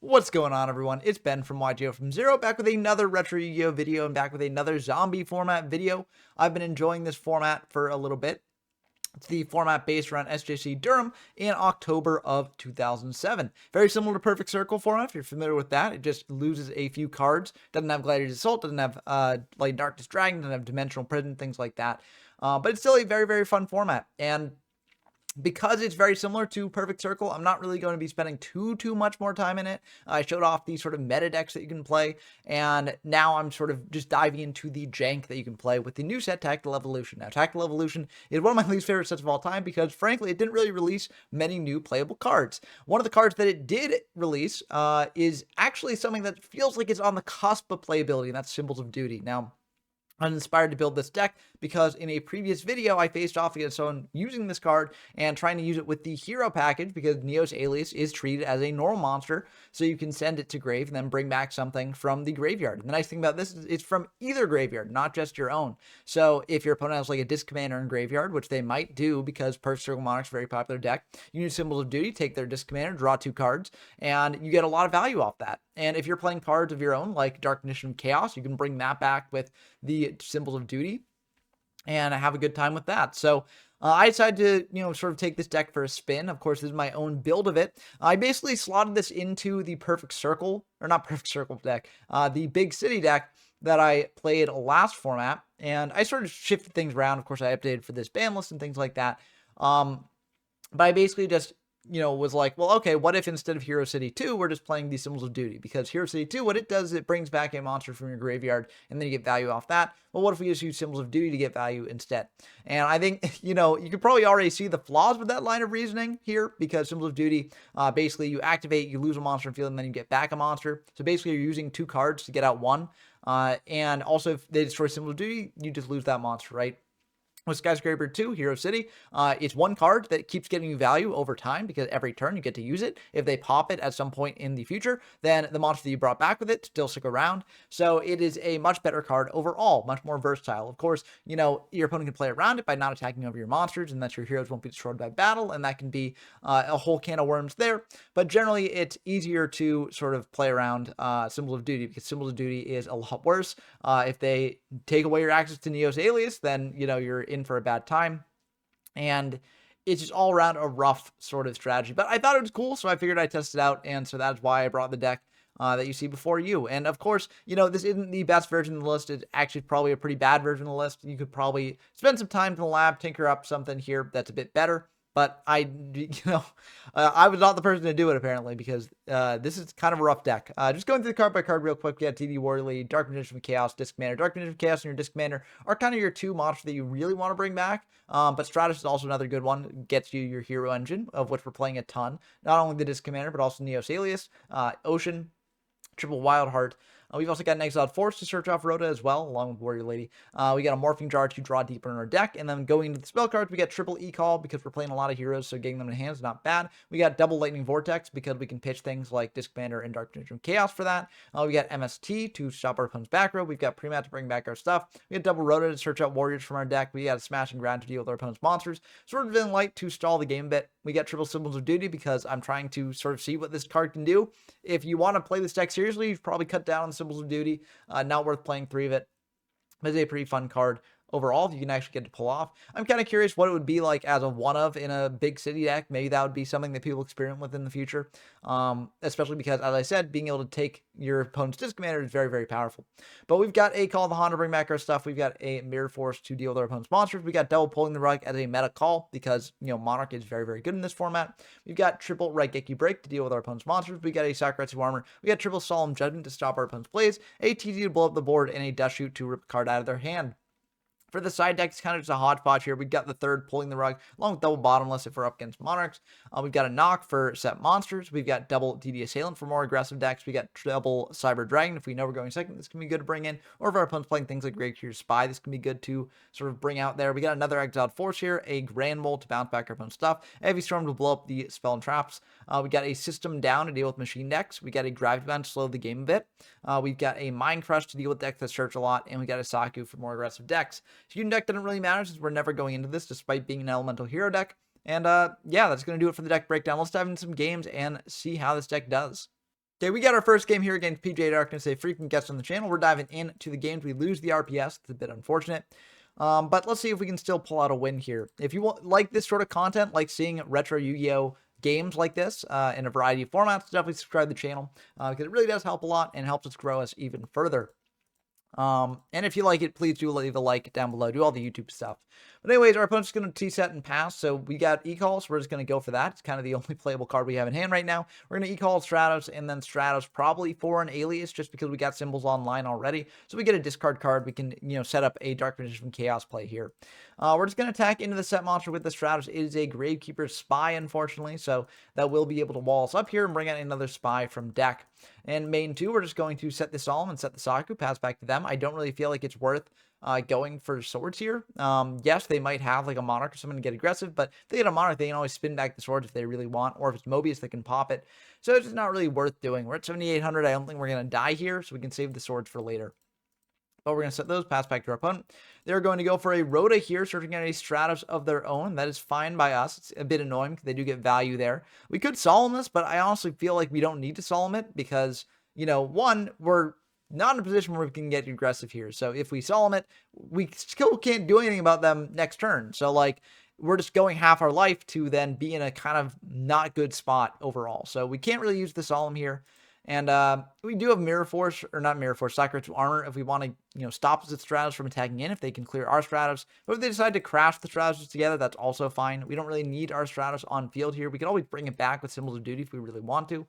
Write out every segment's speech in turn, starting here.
What's going on, everyone? It's Ben from YGO from Zero, back with another Retro Yu-Gi-Oh video and back with another zombie format video. I've been enjoying this format for a little bit. It's the format based around SJC Durham in October of 2007. Very similar to Perfect Circle format, if you're familiar with that. It just loses a few cards. Doesn't have Gladiator's Assault, doesn't have Light Darkness Dragon, doesn't have Dimensional Prison, things like that. But it's still a very, very fun format. And because it's very similar to Perfect Circle, I'm not really going to be spending too much more time in it. I showed off the sort of meta decks that you can play, and now I'm sort of just diving into the jank that you can play with the new set, Tactical Evolution. Now, Tactical Evolution is one of my least favorite sets of all time because, frankly, it didn't really release many new playable cards. One of the cards that it did release is actually something that feels like it's on the cusp of playability, and that's Symbols of Duty. Now, I'm inspired to build this deck because in a previous video, I faced off against someone using this card and trying to use it with the hero package because Neos Alias is treated as a normal monster, so you can send it to grave and then bring back something from the graveyard. And the nice thing about this is it's from either graveyard, not just your own. So if your opponent has like a Disc Commander in graveyard, which they might do because Perfect Circle Monarch's a very popular deck, you use Symbols of Duty, take their Disc Commander, draw 2 cards, and you get a lot of value off that. And if you're playing cards of your own, like Dark Condition of Chaos, you can bring that back with the Symbols of Duty and have a good time with that. So I decided to, sort of take this deck for a spin. Of course, this is my own build of it. I basically slotted this into the Perfect Circle, or not Perfect Circle deck, the Big City deck that I played last format. And I sort of shifted things around. Of course, I updated for this ban list and things like that. But I basically just was like, well, okay, what if instead of Hero City 2, we're just playing these Symbols of Duty? Because Hero City 2, what it does is it brings back a monster from your graveyard, and then you get value off that. Well, what if we just use Symbols of Duty to get value instead? And I think, you could probably already see the flaws with that line of reasoning here, because Symbols of Duty, basically you activate, you lose a monster in field, and then you get back a monster. So basically you're using 2 cards to get out 1. And also if they destroy Symbols of Duty, you just lose that monster, right? With Skyscraper 2, Hero City, it's 1 card that keeps getting you value over time because every turn you get to use it. If they pop it at some point in the future, then the monster that you brought back with it still stick around. So it is a much better card overall, much more versatile. Of course, your opponent can play around it by not attacking over your monsters, and that your heroes won't be destroyed by battle, and that can be a whole can of worms there. But generally, it's easier to sort of play around Symbols of Duty because Symbols of Duty is a lot worse. If they take away your access to Neos Alias, then, you're in for a bad time, and it's just all around a rough sort of strategy. But I thought it was cool, so I figured I'd test it out, and so that's why I brought the deck that you see before you. And of course, this isn't the best version of the list. It's actually probably a pretty bad version of the list. You could probably spend some time in the lab, tinker up something here that's a bit better. But I was not the person to do it, apparently, because this is kind of a rough deck. Just going through the card by card real quick, we got TD Warrior Lead, Dark Magician of Chaos, Disc Commander. Dark Magician of Chaos and your Disc Commander are kind of your 2 monsters that you really want to bring back. But Stratus is also another good one. It gets you your Hero Engine, of which we're playing a ton. Not only the Disc Commander, but also Neos Alias, Ocean, Triple Wild Heart. We've also got an Exiled Force to search off Rhoda as well, along with Warrior Lady. We got a Morphing Jar to draw deeper in our deck. And then going into the spell cards, we got Triple E-Call because we're playing a lot of heroes, so getting them in hand is not bad. We got Double Lightning Vortex because we can pitch things like Disc Commander and Dark Magician of Chaos for that. We got MST to stop our opponent's back row. We've got Premat to bring back our stuff. We got Double Rhoda to search out warriors from our deck. We got a Smash and Ground to deal with our opponent's monsters. Sword of Divine Light to stall the game a bit. We got Triple Symbols of Duty because I'm trying to sort of see what this card can do. If you want to play this deck seriously, you've probably cut down on the Symbols of Duty. Not worth playing 3 of it. It's a pretty fun card overall if you can actually get to pull off. I'm kind of curious what it would be like as a one-of in a big city deck. Maybe that would be something that people experiment with in the future. Especially because, as I said, being able to take your opponent's Disc Commander is very, very powerful. But we've got a Call of the Honda to bring back our stuff. We've got a Mirror Force to deal with our opponent's monsters. We got Double Pulling the Rug as a meta call because, Monarch is very, very good in this format. We've got Triple Raigeki Break to deal with our opponent's monsters. We got a Sakuretsu Armor. We got Triple Solemn Judgment to stop our opponent's plays, a TD to blow up the board, and a Dust Shoot to rip a card out of their hand. For the side deck, it's kind of just a hodgepodge here. We've got the 3rd Pulling the Rug, along with Double Bottomless if we're up against Monarchs. We've got a Knock for set monsters. We've got Double DD Assailant for more aggressive decks. We got Double Cyber Dragon if we know we're going second. This can be good to bring in. Or if our opponent's playing things like Great Curious Spy, this can be good to sort of bring out there. We got another Exiled Force here, a Grand Mole to bounce back our opponent's stuff, a Heavy Storm to blow up the spell and traps. We got a System Down to deal with machine decks. We got a Gravity Bound to slow the game a bit. We've got a Mind Crush to deal with decks that search a lot, and we got a Saku for more aggressive decks. Student deck doesn't really matter since we're never going into this despite being an elemental hero deck. And yeah, that's going to do it for the deck breakdown. Let's dive into some games and see how this deck does. Okay, we got our first game here against PJ Darkness, a freaking guest on the channel. We're diving into the games. We lose the RPS. It's a bit unfortunate. But let's see if we can still pull out a win here. If you like this sort of content, like seeing retro Yu-Gi-Oh! Games like this in a variety of formats, definitely subscribe to the channel because it really does help a lot and helps us grow us even further. And if you like it, please do leave a like down below. Do all the YouTube stuff. But anyways, our opponent's going to T-set and pass. So we got E-Call, so we're just going to go for that. It's kind of the only playable card we have in hand right now. We're going to E-Call Stratos and then Stratos probably for an Alias just because we got symbols online already. So we get a discard card. We can, set up a Dark Magician Chaos play here. We're just going to attack into the set monster with the Stratos. It is a Gravekeeper Spy, unfortunately. So that will be able to wall us up here and bring out another Spy from deck. And main 2, we're just going to set the Solemn and set the Saku, pass back to them. I don't really feel like it's worth going for swords here. Yes, they might have like a Monarch or something to get aggressive, but if they get a Monarch, they can always spin back the swords if they really want, or if it's Mobius, they can pop it. So it's just not really worth doing. We're at 7,800. I don't think we're going to die here, so we can save the swords for later. But we're going to set those, pass back to our opponent. They're going to go for a Rhoda here, searching out a Stratos of their own. That is fine by us. It's a bit annoying because they do get value there. We could Solemn this, but I honestly feel like we don't need to Solemn it because, one, we're not in a position where we can get aggressive here. So if we Solemn it, we still can't do anything about them next turn. So, we're just going half our life to then be in a kind of not good spot overall. So we can't really use the Solemn here. And we do have Mirror Force, or not Mirror Force, Sacred Armor if we want to, stop the Stratos from attacking in, if they can clear our Stratos. But if they decide to crash the Stratos together, that's also fine. We don't really need our Stratos on field here. We can always bring it back with Symbols of Duty if we really want to.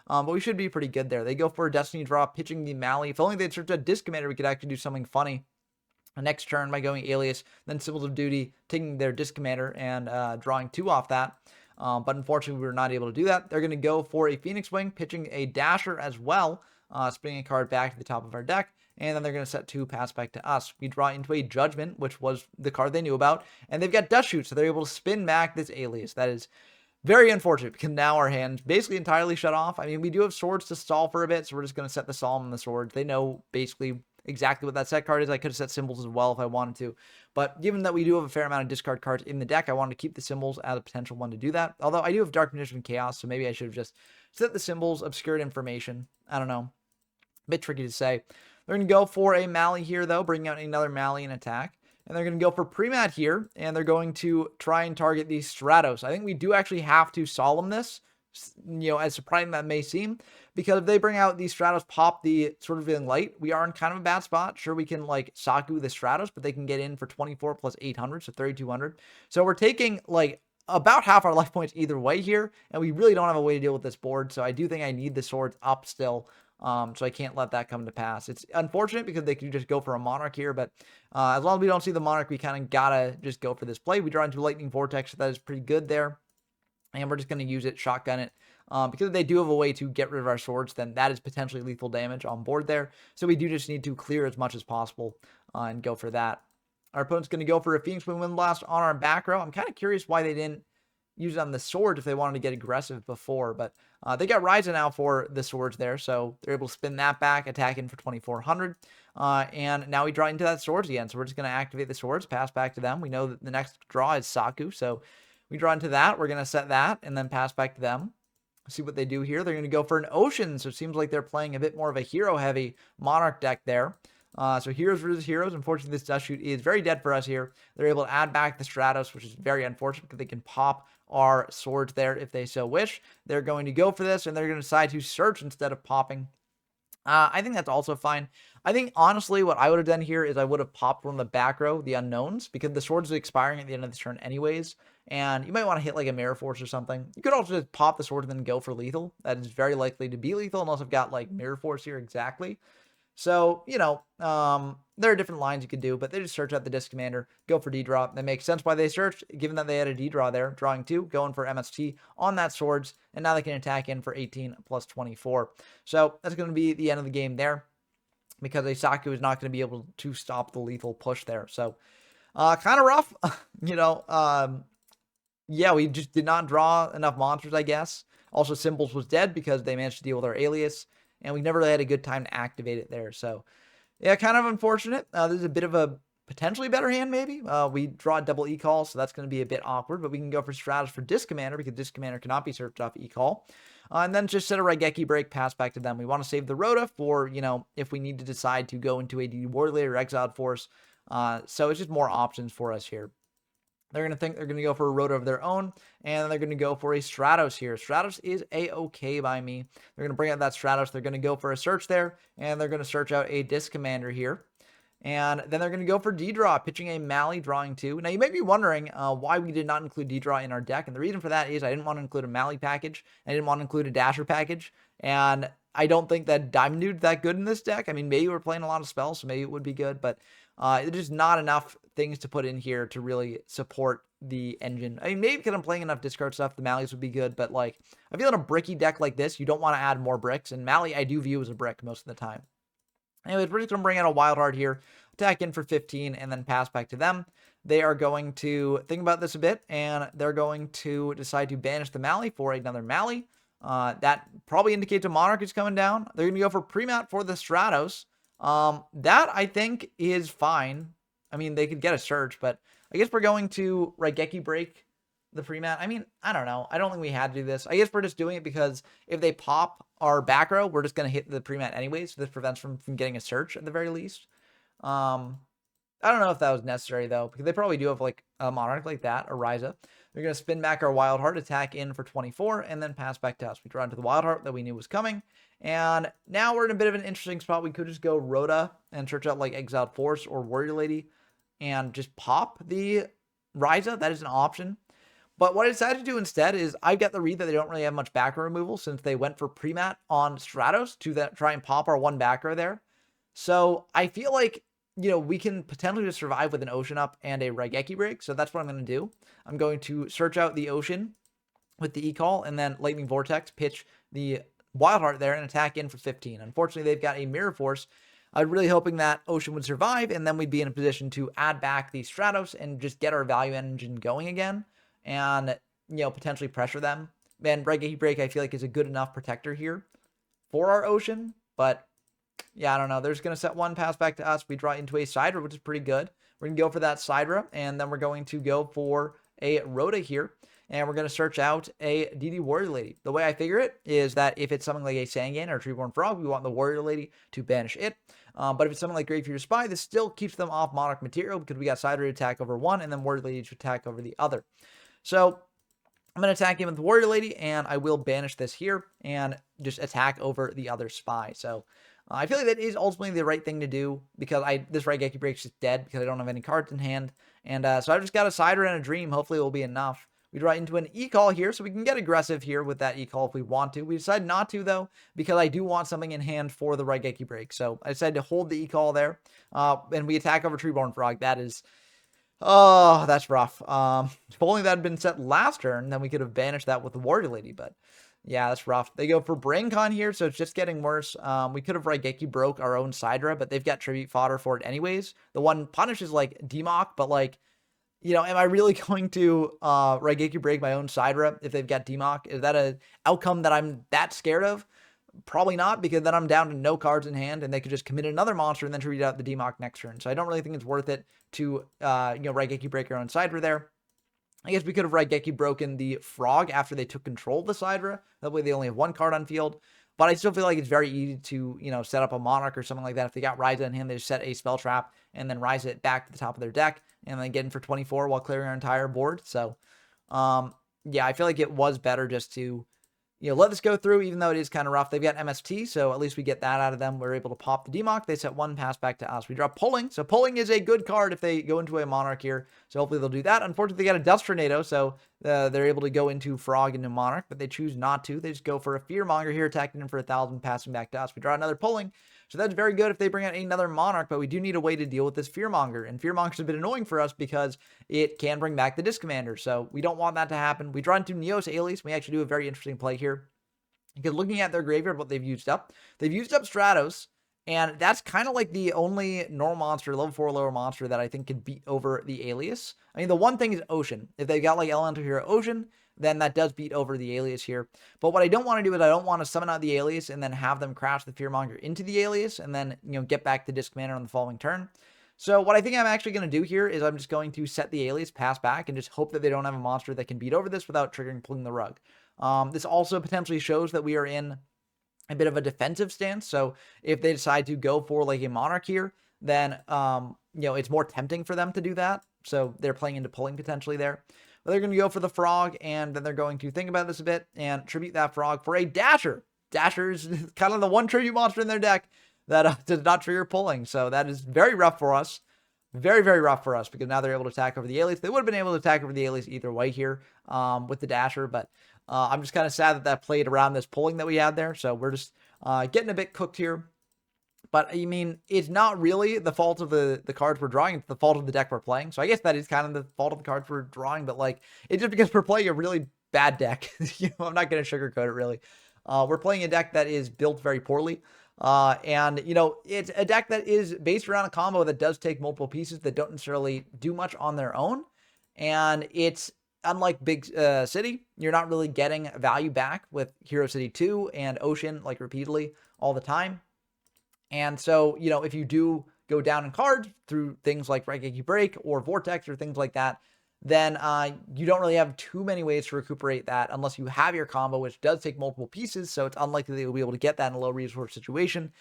But we should be pretty good there. They go for a Destiny draw, pitching the Mally. If only they'd search a Disc Commander, we could actually do something funny next turn by going Alias, then Symbols of Duty, taking their Disc Commander and drawing 2 off that. But unfortunately, we were not able to do that. They're going to go for a Phoenix Wing, pitching a Dasher as well, spinning a card back to the top of our deck, and then they're going to set 2, pass back to us. We draw into a Judgment, which was the card they knew about, and they've got Dust Shoot, so they're able to spin back this Alias. That is very unfortunate because now our hands basically entirely shut off. I mean, we do have swords to stall for a bit, so we're just going to set the Solemn and the swords. They know basically exactly what that set card is. I could have set symbols as well if I wanted to. But given that we do have a fair amount of discard cards in the deck, I wanted to keep the symbols as a potential one to do that. Although I do have Dark Magician Chaos, so maybe I should have just set the symbols, obscured information. I don't know. A bit tricky to say. They're going to go for a Mally here, though, bringing out another Mally in attack. And they're going to go for Premat here, and they're going to try and target the Stratos. I think we do actually have to Solemn this, as surprising that may seem, because if they bring out the Stratos, pop the Sword of Revealing Light, we are in kind of a bad spot. Sure, we can Saku the Stratos, but they can get in for 24 plus 800, so 3,200. So we're taking about half our life points either way here, and we really don't have a way to deal with this board. So I do think I need the swords up still. So I can't let that come to pass. It's unfortunate because they can just go for a Monarch here, but as long as we don't see the Monarch, we kind of gotta just go for this play. We draw into Lightning Vortex, so that is pretty good there. And we're just going to use it, shotgun it. Because if they do have a way to get rid of our swords, then that is potentially lethal damage on board there. So we do just need to clear as much as possible and go for that. Our opponent's going to go for a Phoenix Wing Windblast on our back row. I'm kind of curious why they didn't use it on the sword if they wanted to get aggressive before. But they got Ryza now for the swords there, so they're able to spin that back, attack in for 2,400. And now we draw into that swords again. So we're just going to activate the swords, pass back to them. We know that the next draw is Saku, so we draw into that. We're going to set that and then pass back to them. See what they do here. They're going to go for an Ocean, so it seems like they're playing a bit more of a hero-heavy Monarch deck there. So Heroes versus Heroes. Unfortunately, this Dust Shoot is very dead for us here. They're able to add back the Stratos, which is very unfortunate because they can pop our swords there if they so wish. They're going to go for this, and they're going to decide to search instead of popping. I think that's also fine. I think, honestly, what I would have done here is I would have popped one of the back row, the Unknowns, because the swords are expiring at the end of the turn anyways, and you might want to hit like a Mirror Force or something. You could also just pop the sword and then go for lethal. That is very likely to be lethal unless I've got like Mirror Force here exactly. So, there are different lines you could do, but they just search out the Disc Commander, go for D-Draw. That makes sense why they searched, given that they had a D-Draw there, drawing 2, going for MST on that swords, and now they can attack in for 18 plus 24. So that's going to be the end of the game there, because a Saku is not going to be able to stop the lethal push there. So, kind of rough, yeah, we just did not draw enough monsters, I guess. Also, Symbols was dead because they managed to deal with our Alias, and we never really had a good time to activate it there. So, yeah, kind of unfortunate. This is a bit of a potentially better hand, maybe. We draw a double E-Call, so that's going to be a bit awkward, but we can go for Stratos for Disc Commander because Disc Commander cannot be searched off E-Call. And then just set a Raigeki break, pass back to them. We want to save the Rhoda for, if we need to decide to go into a DD Warlord or Exiled Force. So it's just more options for us here. They're going to think they're going to go for a Rhoda of their own, and they're going to go for a Stratos here. Stratos is A-okay by me. They're going to bring out that Stratos. They're going to go for a search there, and they're going to search out a Disc Commander here. And then they're going to go for D-Draw, pitching a Mali, drawing 2. Now, you may be wondering why we did not include D-Draw in our deck, and the reason for that is I didn't want to include a Mali package. I didn't want to include a Dasher package, and I don't think that Diamond Dude's that good in this deck. I mean, maybe we're playing a lot of spells, so maybe it would be good, but there's just not enough things to put in here to really support the engine. I mean, maybe because I'm playing enough discard stuff, the Malis would be good, but like, I feel in a bricky deck like this, you don't want to add more bricks, and Mali I do view as a brick most of the time. Anyways, we're just going to bring out a Wild Heart here, attack in for 15, and then pass back to them. They are going to think about this a bit, and they're going to decide to banish the Mali for another Mali. That probably indicates a Monarch is coming down. They're going to go for Premat for the Stratos. That, I think, is fine. I mean, they could get a search, but I guess we're going to Raigeki break the Premat. I mean, I don't know. I don't think we had to do this. I guess we're just doing it because if they pop our back row, we're just going to hit the Premat anyways. So this prevents from getting a search at the very least. I don't know if that was necessary, though, because they probably do have, like, a Monarch like that, a Ryza. They're going to spin back our Wild Heart, attack in for 24, and then pass back to us. We draw into the Wild Heart that we knew was coming, and now we're in a bit of an interesting spot. We could just go Rhoda and search out, like, Exiled Force or Warrior Lady and just pop the Ryza. That is an option. But what I decided to do instead is I've got the read that they don't really have much back row removal since they went for Premat on Stratos to try and pop our one back row there. So I feel like, we can potentially just survive with an Ocean up and a Raigeki break. So that's what I'm going to do. I'm going to search out the Ocean with the E-Call and then Lightning Vortex, pitch the Wild Heart there and attack in for 15. Unfortunately, they've got a Mirror Force. I was really hoping that Ocean would survive, and then we'd be in a position to add back the Stratos and just get our value engine going again and, potentially pressure them. And Raigeki break, I feel like, is a good enough protector here for our Ocean, but yeah, I don't know. They're just going to set one, pass back to us. We draw into a Sidra, which is pretty good. We're going to go for that Sidra, and then we're going to go for a Rhoda here, and we're going to search out a DD Warrior Lady. The way I figure it is that if it's something like a Sangan or a Treeborn Frog, we want the Warrior Lady to banish it. But if it's something like Graveyard Spy, this still keeps them off Monarch material because we got Sidra to attack over one, and then Warrior Lady to attack over the other. So I'm going to attack him with the Warrior Lady, and I will banish this here and just attack over the other Spy. So I feel like that is ultimately the right thing to do because this Raigeki break's just dead because I don't have any cards in hand. And so I've just got a Sidra and a Dream. Hopefully it will be enough. We draw into an E-Call here, so we can get aggressive here with that E-Call if we want to. We decide not to, though, because I do want something in hand for the Raigeki break. So I decided to hold the E-Call there. And we attack over Treeborn Frog. That is... Oh, that's rough. If only that had been set last turn, then we could have banished that with the Warrior Lady, but... yeah, that's rough. They go for BrainCon here, so it's just getting worse. We could have Raigeki broke our own Sidra, but they've got Tribute Fodder for it anyways. The one punishes, like, Demock, but, like, am I really going to Raigeki break my own Sidra if they've got Demock? Is that an outcome that I'm that scared of? Probably not, because then I'm down to no cards in hand, and they could just commit another monster and then tribute out the Demock next turn. So I don't really think it's worth it to, Raigeki break your own Sidra there. I guess we could have Raigeki broken the Frog after they took control of the Sidra. That way they only have one card on field. But I still feel like it's very easy to, set up a Monarch or something like that. If they got Ryza in hand, they just set a Spell Trap and then Ryza it back to the top of their deck and then get in for 24 while clearing our entire board. So, yeah, I feel like it was better just to, let this go through, even though it is kind of rough. They've got MST, so at least we get that out of them. We're able to pop the Demock. They set one, pass back to us. We draw Pulling. So Pulling is a good card if they go into a Monarch here. So hopefully they'll do that. Unfortunately, they got a Dust Tornado, so they're able to go into Frog into Monarch, but they choose not to. They just go for a Fearmonger here, attacking him for 1,000, passing back to us. We draw another Pulling. So that's very good if they bring out another Monarch, but we do need a way to deal with this Fearmonger. And Fearmonger's a bit annoying for us because it can bring back the Disc Commander. So we don't want that to happen. We draw into Neos Alias. We actually do a very interesting play here. Because looking at their graveyard, what they've used up Stratos, and that's kind of like the only normal monster, level 4 lower monster that I think could beat over the Alias. I mean, the one thing is Ocean. If they've got like Elemental Hero Ocean, then that does beat over the Alias here. But what I don't want to do is I don't want to summon out the Alias and then have them crash the Fearmonger into the Alias and then, get back the Disc Commander on the following turn. So what I think I'm actually going to do here is I'm just going to set the Alias, pass back, and just hope that they don't have a monster that can beat over this without triggering Pulling the Rug. This also potentially shows that we are in a bit of a defensive stance. So if they decide to go for like a Monarch here, then, it's more tempting for them to do that. So they're playing into pulling potentially there. But they're going to go for the Frog, and then they're going to think about this a bit and tribute that Frog for a Dasher. Dasher is kind of the one tribute monster in their deck that does not trigger pulling. So that is very rough for us. Very, very rough for us, because now they're able to attack over the Alias. They would have been able to attack over the Alias either way here with the Dasher, but I'm just kind of sad that played around this pulling that we had there. So we're just getting a bit cooked here. But, I mean, it's not really the fault of the cards we're drawing. It's the fault of the deck we're playing. So I guess that is kind of the fault of the cards we're drawing. But, like, it's just because we're playing a really bad deck. I'm not going to sugarcoat it, really. We're playing a deck that is built very poorly. And, it's a deck that is based around a combo that does take multiple pieces that don't necessarily do much on their own. And it's unlike Big City, you're not really getting value back with Hero City 2 and Ocean, like, repeatedly all the time. And so, if you do go down in cards through things like Raigeki Break or Vortex or things like that, then you don't really have too many ways to recuperate that unless you have your combo, which does take multiple pieces. So it's unlikely that you'll be able to get that in a low resource situation.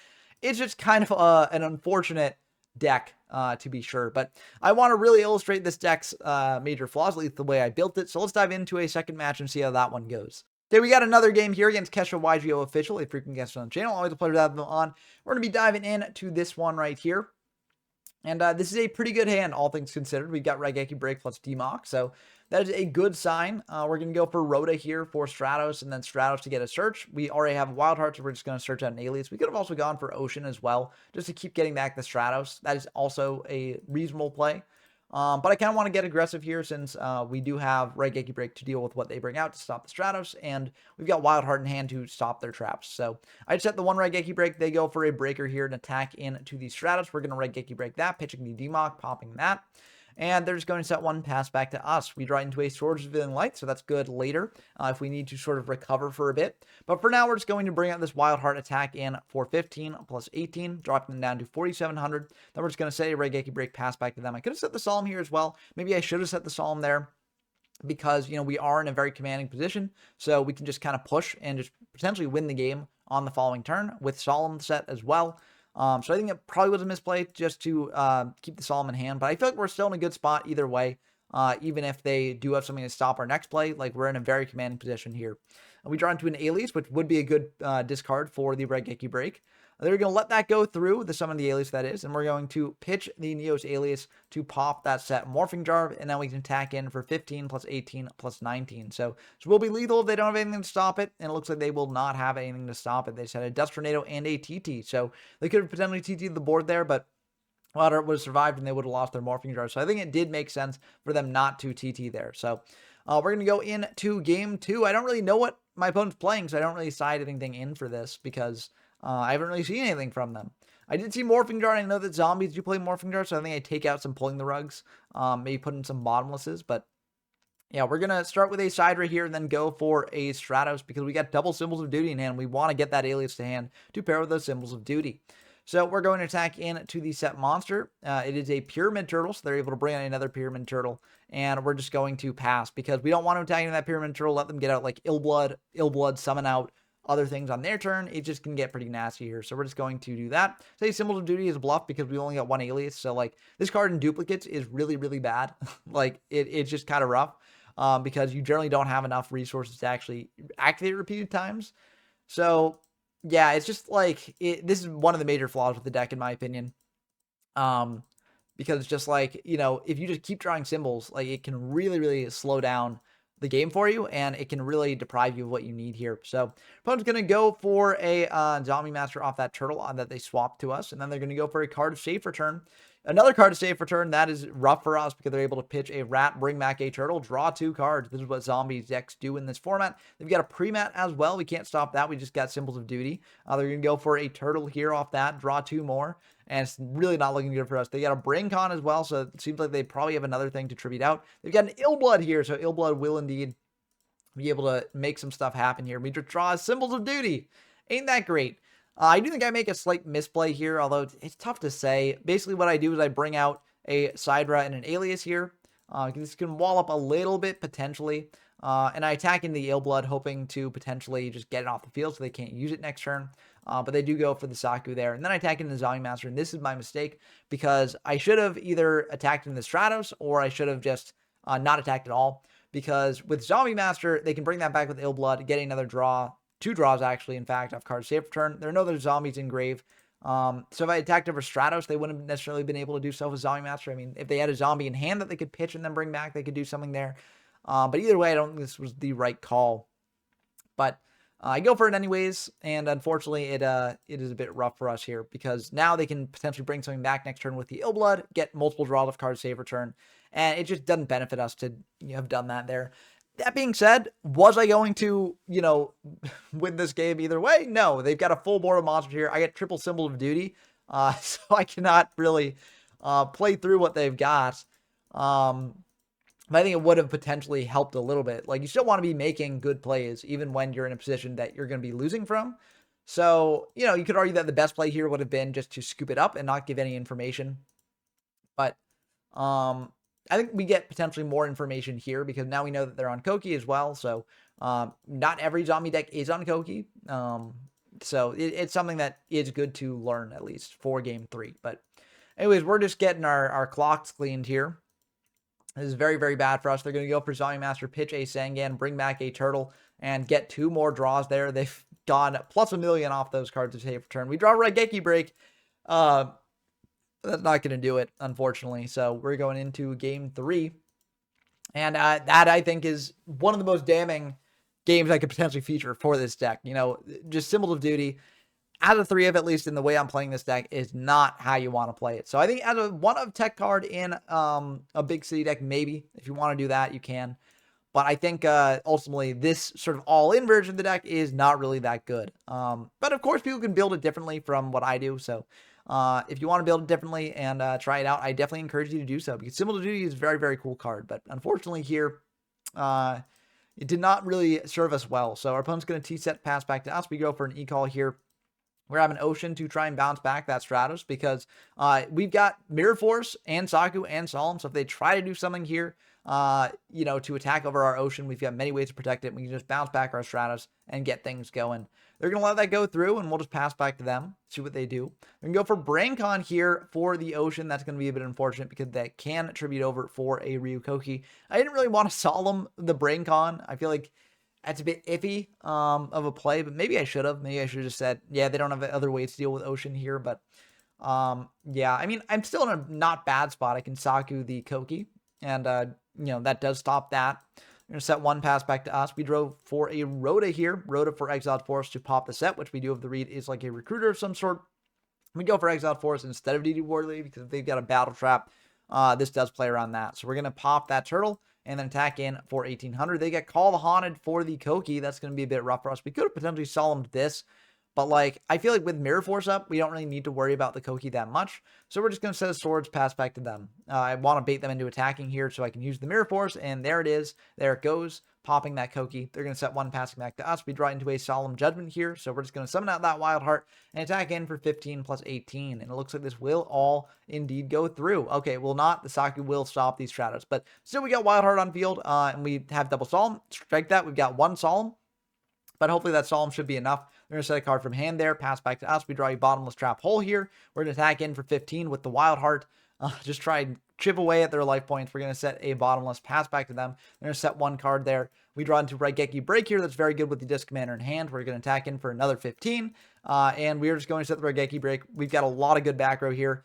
It's just kind of an unfortunate deck, to be sure. But I want to really illustrate this deck's major flaws, at least the way I built it. So let's dive into a second match and see how that one goes. Okay, we got another game here against Kesha YGO Official, a frequent guest on the channel. Always a pleasure to have them on. We're going to be diving into this one right here. And this is a pretty good hand, all things considered. We've got Raigeki Break plus DMOC, so that is a good sign. We're going to go for Rhoda here for Stratos, and then Stratos to get a search. We already have Wild Heart, so we're just going to search out an Alias. We could have also gone for Ocean as well, just to keep getting back the Stratos. That is also a reasonable play. But I kind of want to get aggressive here, since we do have Raigeki Break to deal with what they bring out to stop the Stratos, and we've got Wild Heart in hand to stop their traps. So I just set the one Raigeki Break. They go for a breaker here and attack into the Stratos. We're going to Raigeki Break that, pitching the DMOC, popping that. And they're just going to set one pass back to us. We draw into a Swords of Revealing Light, so that's good later if we need to sort of recover for a bit. But for now, we're just going to bring out this Wild Heart attack in for 15 plus 18, dropping them down to 4,700. Then we're just going to say a Raigeki Break pass back to them. I could have set the Solemn here as well. Maybe I should have set the Solemn there, because, we are in a very commanding position, so we can just kind of push and just potentially win the game on the following turn with Solemn set as well. So I think it probably was a misplay just to keep the Solemn in hand, but I feel like we're still in a good spot either way, even if they do have something to stop our next play. Like, we're in a very commanding position here. And we draw into an Alias, which would be a good discard for the Raigeki Break. They're going to let that go through, the summon the Alias that is, and we're going to pitch the Neos Alias to pop that set Morphing Jar, and then we can attack in for 15 plus 18 plus 19. So we'll be lethal if they don't have anything to stop it, and it looks like they will not have anything to stop it. They just had a Dust Tornado and a TT, so they could have potentially TT'd the board there, but Wild Heart would have survived and they would have lost their Morphing Jar. So I think it did make sense for them not to TT there. So we're going to go into game 2. I don't really know what my opponent's playing, so I don't really side anything in for this, because I haven't really seen anything from them. I did see Morphing Jar, and I know that zombies do play Morphing Jar, so I think I take out some Pulling the Rugs, maybe put in some Bottomlesses, but yeah, we're going to start with a side right here and then go for a Stratos, because we got double Symbols of Duty in hand. We want to get that Alias to hand to pair with those Symbols of Duty. So we're going to attack into the set monster. It is a Pyramid Turtle, so they're able to bring in another Pyramid Turtle, and we're just going to pass, because we don't want to attack into that Pyramid Turtle, let them get out like Illblood, summon out other things on their turn. It just can get pretty nasty here, so we're just going to do that. Say Symbols of Duty is a bluff, because we only got one Alias, so like this card in duplicates is really, really bad. Like it's just kind of rough, because you generally don't have enough resources to actually activate repeated times. So yeah, it's just like, this is one of the major flaws with the deck, in my opinion. Because it's just like, if you just keep drawing symbols, like, it can really, really slow down the game for you, and it can really deprive you of what you need here. So opponent's going to go for a Zombie Master off that turtle that they swapped to us, and then they're going to go for a card of safe return. Another card of safe return. That is rough for us, because they're able to pitch a rat, bring back a turtle, draw 2 cards. This is what zombie decks do in this format. They've got a pre-mat as well. We can't stop that. We just got Symbols of Duty. They're going to go for a turtle here off that, draw 2 more. And it's really not looking good for us. They got a Brain Con as well, so it seems like they probably have another thing to tribute out. They've got an Illblood here, so Illblood will indeed be able to make some stuff happen here. We just draw Symbols of Duty. Ain't that great? I do think I make a slight misplay here, although it's tough to say. Basically, what I do is I bring out a Sidra and an Alias here. This can wall up a little bit, potentially. And I attack into the Blood, hoping to potentially just get it off the field so they can't use it next turn. But they do go for the Saku there. And then I attack into the Zombie Master, and this is my mistake because I should have either attacked into the Stratos or I should have just not attacked at all. Because with Zombie Master, they can bring that back with Blood, getting another draw. 2 draws, actually, in fact, off card save return. There are no other zombies in grave. So if I attacked over Stratos, they wouldn't have necessarily been able to do so with Zombie Master. I mean, if they had a zombie in hand that they could pitch and then bring back, they could do something there. But either way, I don't think this was the right call. But I go for it anyways, and unfortunately, it is a bit rough for us here because now they can potentially bring something back next turn with the Blood, get multiple draws of card save return, and it just doesn't benefit us to have done that there. That being said, was I going to, win this game either way? No, they've got a full board of monsters here. I get triple Symbol of Duty, so I cannot really play through what they've got. But I think it would have potentially helped a little bit. Like, you still want to be making good plays, even when you're in a position that you're going to be losing from. So, you could argue that the best play here would have been just to scoop it up and not give any information. But, I think we get potentially more information here because now we know that they're on Koki as well. So, not every zombie deck is on Koki. So it's something that is good to learn, at least for game 3. But anyways, we're just getting our clocks cleaned here. This is very, very bad for us. They're going to go for Zombie Master, pitch a Sangan, bring back a Turtle, and get 2 more draws there. They've gone plus $1 million off those cards to save return. We draw Raigeki Break. That's not going to do it, unfortunately. So we're going into game 3. And that, I think, is one of the most damning games I could potentially feature for this deck. Just Symbols of Duty, as a 3 of, at least in the way I'm playing this deck, is not how you want to play it. So I think as a 1-of tech card in a big city deck, maybe. If you want to do that, you can. But I think ultimately this sort of all-in version of the deck is not really that good. But of course, people can build it differently from what I do. So if you want to build it differently and try it out, I definitely encourage you to do so. Because Symbol of Duty is a very, very cool card. But unfortunately here, it did not really serve us well. So our opponent's going to T-set pass back to us. We go for an E-call here. We're having Ocean to try and bounce back that Stratos because we've got Mirror Force and Saku and Solemn. So if they try to do something here, to attack over our Ocean, we've got many ways to protect it. We can just bounce back our Stratos and get things going. They're going to let that go through, and we'll just pass back to them, see what they do. We can go for Braincon here for the Ocean. That's going to be a bit unfortunate because that can attribute over for a Ryukoki. I didn't really want to Solemn the Braincon. I feel like that's a bit iffy of a play, but maybe I should have. Maybe I should have just said, yeah, they don't have other ways to deal with Ocean here. But yeah, I mean, I'm still in a not bad spot. I can Saku the Koki, and that does stop that. We're going to set 1 pass back to us. We drove for a Rhoda here. Rhoda for Exiled Force to pop the set, which we do have the read is like a recruiter of some sort. We go for Exiled Force instead of DD Wardley because if they've got a Battle Trap, this does play around that. So we're going to pop that Turtle and then attack in for 1800. They get Call the Haunted for the Koki. That's going to be a bit rough for us. We could have potentially Solemned this, but I feel like with Mirror Force up, we don't really need to worry about the Koki that much. So we're just going to set a Swords, pass back to them. I want to bait them into attacking here so I can use the Mirror Force, and there it is. There it goes, popping that Koki. They're going to set 1 passing back to us. We draw into a Solemn Judgment here, so we're just going to summon out that Wild Heart and attack in for 15 plus 18. And it looks like this will all indeed go through. Okay, will not. The Saku will stop these Stratos. But still, we got Wild Heart on field, and we have double Solemn. Strike that. We've got 1 Solemn. But hopefully that Solemn should be enough. We're going to set a card from hand there, pass back to us. We draw a Bottomless Trap Hole here. We're going to attack in for 15 with the Wild Heart. Just try and chip away at their life points. We're going to set a Bottomless, pass back to them. They're going to set 1 card there. We draw into Raigeki Break here. That's very good with the Disc Commander in hand. We're going to attack in for another 15. And we're just going to set the Raigeki Break. We've got a lot of good back row here.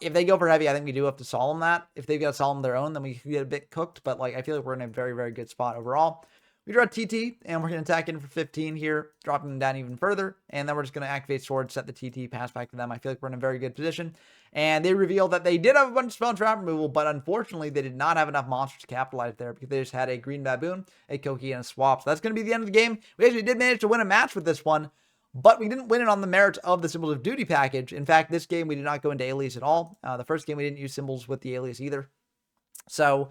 If they go for heavy, I think we do have to Solemn that. If they've got Solemn their own, then we can get a bit cooked. But I feel like we're in a very, very good spot overall. We draw TT, and we're going to attack in for 15 here, dropping them down even further. And then we're just going to activate Sword, set the TT, pass back to them. I feel like we're in a very good position. And they reveal that they did have a bunch of spell and trap removal, but unfortunately, they did not have enough monsters to capitalize there because they just had a Green Baboon, a Koki, and a Swap. So that's going to be the end of the game. We actually did manage to win a match with this one, but we didn't win it on the merits of the Symbols of Duty package. In fact, this game, we did not go into Alias at all. The first game, we didn't use symbols with the Alias either. So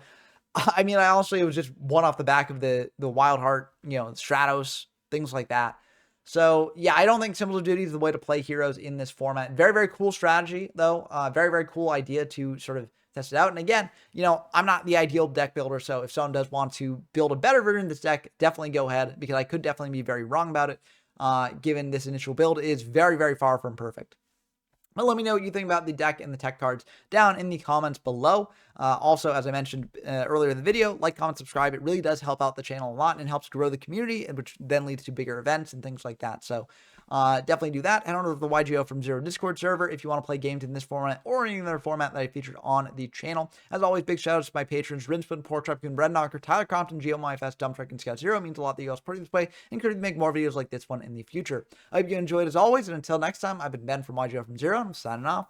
I mean, it was just one off the back of the Wild Heart, Stratos, things like that. So, yeah, I don't think Symbols of Duty is the way to play heroes in this format. Very, very cool strategy, though. Very, very cool idea to sort of test it out. And again, you know, I'm not the ideal deck builder, so if someone does want to build a better version of this deck, definitely go ahead, because I could definitely be very wrong about it, given this initial build is very, very far from perfect. But let me know what you think about the deck and the tech cards down in the comments below. Also, as I mentioned earlier in the video, like, comment, subscribe. It really does help out the channel a lot and helps grow the community, which then leads to bigger events and things like that. So definitely do that. Head on over to the YGO from Zero Discord server if you want to play games in this format or any other format that I featured on the channel. As always, big shout outs to my patrons, Rinspin, Pork Raccoon, Red Knocker, Tyler Compton, GeoMyFS, Dumbtruck, and Scout Zero. It means a lot that you all supporting this play and encourage me to make more videos like this one in the future. I hope you enjoyed as always, and until next time, I've been Ben from YGO from Zero, and I'm signing off.